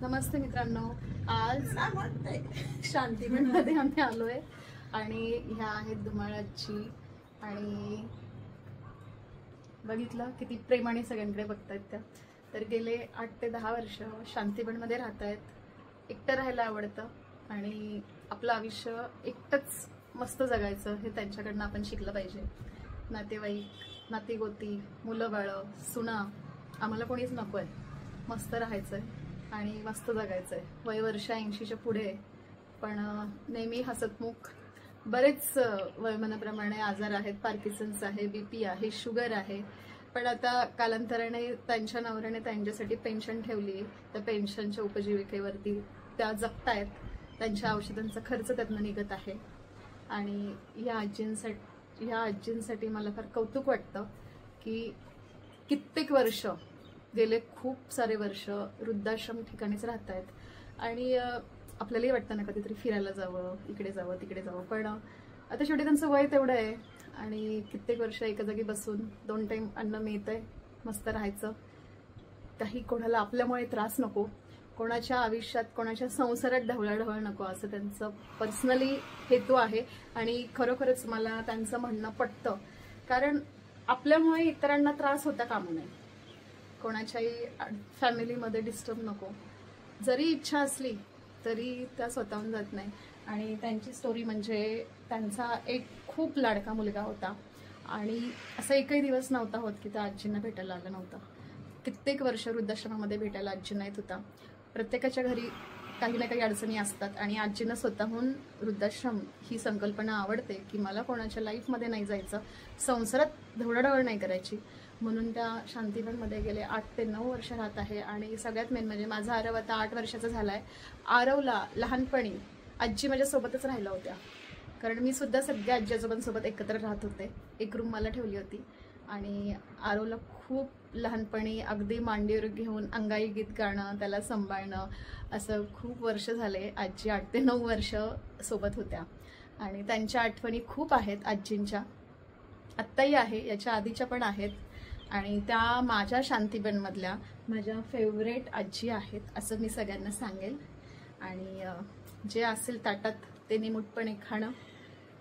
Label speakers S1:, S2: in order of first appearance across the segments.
S1: नमस्ते मित्रांनो, आज शांतीबनमध्ये आम्ही आलोय आणि ह्या आहेत धुमाळ आजी. आणि बघितलं किती प्रेमाने सगळ्यांकडे बघतायत त्या. तर गेले 8 ते 10 वर्ष शांतीबनमध्ये राहतायत. एकटं राहायला आवडतं आणि आपलं आयुष्य एकटंच मस्त जगायचं हे त्यांच्याकडनं आपण शिकलं पाहिजे. नातेवाईक, नातीगोती, मुलं बाळं, सुना आम्हाला कोणीच नको आहे. मस्त राहायचंय आणि मस्त जगायचंय. वय वर्ष 80च्या पुढे, पण नेहमी हसतमुख. बरेच वयोमानाप्रमाणे आजार आहेत. पार्किन्सन्स आहे, बीपी आहे, शुगर आहे. पण आता कालांतराने त्यांच्या नवऱ्याने त्यांच्यासाठी पेन्शन ठेवली. त्या पेन्शनच्या उपजीविकेवरती त्या जगतायत. त्यांच्या औषधांचा खर्च त्यातनं निघत आहे. आणि या आजींसाठी मला फार कौतुक वाटतं की कित्येक वर्ष, गेले खूप सारे वर्ष वृद्धाश्रम ठिकाणीच राहतायत. आणि आपल्यालाही वाटतं ना कधीतरी फिरायला जावं, इकडे जावं तिकडे जावं. पण आता शेवटी त्यांचं वय तेवढं आहे आणि कित्येक वर्ष एका जागी बसून 2 टाइम अन्न मिळतंय, मस्त राहायचं. काही कोणाला आपल्यामुळे त्रास नको, कोणाच्या आयुष्यात, कोणाच्या संसारात ढवळाढवळ नको, असं त्यांचं पर्सनली हेतू आहे. आणि खरोखरच मला त्यांचं म्हणणं पटतं. कारण आपल्यामुळे इतरांना त्रास होता कामू नये, कोणाच्याही फॅमिलीमध्ये डिस्टर्ब नको. जरी इच्छा असली तरी त्या स्वतःहून जात नाही. आणि त्यांची स्टोरी म्हणजे त्यांचा एक खूप लाडका मुलगा होता आणि असा एकही दिवस नव्हता होत की त्या आजींना भेटायला आला नव्हता. कित्येक वर्ष वृद्धाश्रमामध्ये भेटायला आजींना येत होता. प्रत्येकाच्या घरी काही ना काही अडचणी असतात आणि आजींना स्वतःहून वृद्धाश्रम ही संकल्पना आवडते की मला कोणाच्या लाईफमध्ये नाही जायचं, संसारात ढवळाढवळ नाही करायची. म्हणून त्या शांतीबनमध्ये गेले 8 ते 9 वर्ष राहत आहे. आणि सगळ्यात मेन म्हणजे माझा आरव आता 8 वर्षाचा झालाय. आरवला लहानपणी आजी माझ्यासोबतच राहिल्या होत्या, कारण मी सुद्धा सगळ्या आजी आजोबांसोबत एकत्र राहत होते. एक रूम मला ठेवली होती. आणि आरवला खूप लहानपणी अगदी मांडीवर घेऊन अंगाई गीत गाणं, त्याला सांभाळणं, असं खूप वर्ष झाले. आजी 8 ते 9 वर्ष सोबत होत्या आणि त्यांच्या आठवणी खूप आहेत आजींच्या. आत्ताही आहे, याच्या आधीच्या पण आहेत. आणि त्या माझ्या शांतीबनमधल्या माझ्या फेवरेट आजी आहेत असं मी सगळ्यांना सांगेल. आणि जे असेल ताटात ते निमूटपणे खाणं,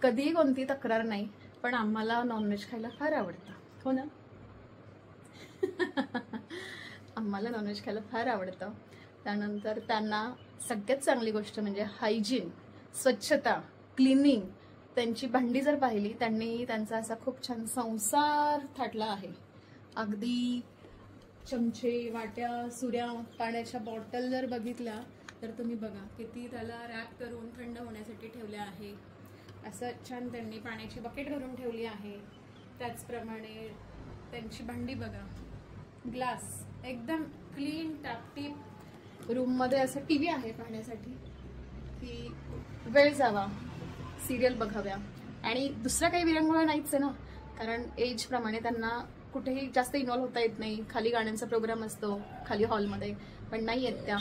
S1: कधीही कोणती तक्रार नाही. पण आम्हाला नॉनव्हेज खायला फार आवडतं, हो ना? आम्हाला नॉनव्हेज खायला फार आवडतं. त्यानंतर त्यांना सगळ्यात चांगली गोष्ट म्हणजे हायजीन, स्वच्छता, क्लिनिंग. त्यांची भांडी जर पाहिली, त्यांनी त्यांचा असा खूप छान संसार थाटला आहे. अगदी चमचे, वाट्या, सुऱ्या, पाण्याच्या बॉटल जर बघितल्या तर तुम्ही बघा किती त्याला रॅप करून थंड होण्यासाठी ठेवल्या आहे. असं छान त्यांनी पाण्याची बकेट भरून ठेवली आहे. त्याचप्रमाणे त्यांची भांडी बघा, ग्लास एकदम क्लीन टापटीप. रूममध्ये असं टीव्ही आहे पाहण्यासाठी की वेळ जावा, सिरियल बघाव्या. आणि दुसरा काही विरंगुळा नाहीच आहे ना, कारण एज प्रमाणे त्यांना कुठेही जास्त इन्व्हॉल्व होता येत नाही. खाली गाण्यांचा प्रोग्राम असतो खाली हॉलमध्ये, पण नाही येत त्या.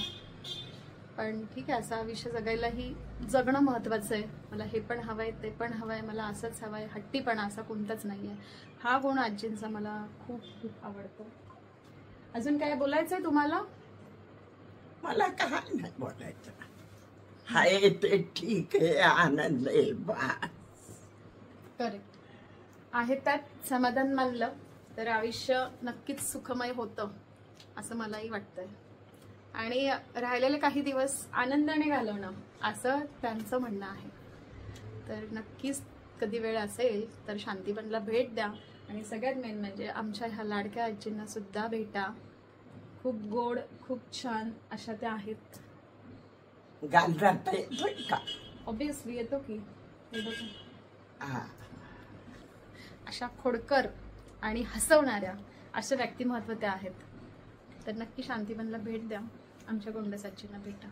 S1: पण ठीक आहे, असा आयुष्य जगायलाही जगणं महत्वाचं आहे. मला हे पण हवंय, ते पण हवंय, मला असंच हवंय. हट्टीपणा असा कोणताच नाहीये. हा गुण आजींचा मला खूप खूप आवडतो. अजून काय बोलायचंय तुम्हाला?
S2: मला काय नाही बोलायचं. हाय ते ठीक आहे, आनंद आहे बस.
S1: करेक्ट आहे, त्यात समाधान मानलं तर आयुष्य नक्कीच सुखमय होतं असं मलाही वाटतंय. आणि राहिलेले काही दिवस आनंदाने घालवणं असं त्यांचं म्हणणं आहे. तर नक्कीच कधी वेळ असेल तर शांतीबनला भेट द्या. आणि सगळ्यात मेन म्हणजे आमच्या ह्या लाडक्या आजींना सुद्धा भेटा. खूप गोड, खूप छान अशा त्या आहेत.
S2: गाल जाता येतोय का?
S1: ऑब्विसली येतो की. अशा खोडकर आणि हसवणाऱ्या अशा व्यक्तिमत्व त्या आहेत. तर नक्की शांतीबनला भेट द्या, आमच्या गोंडस आजींना भेटा.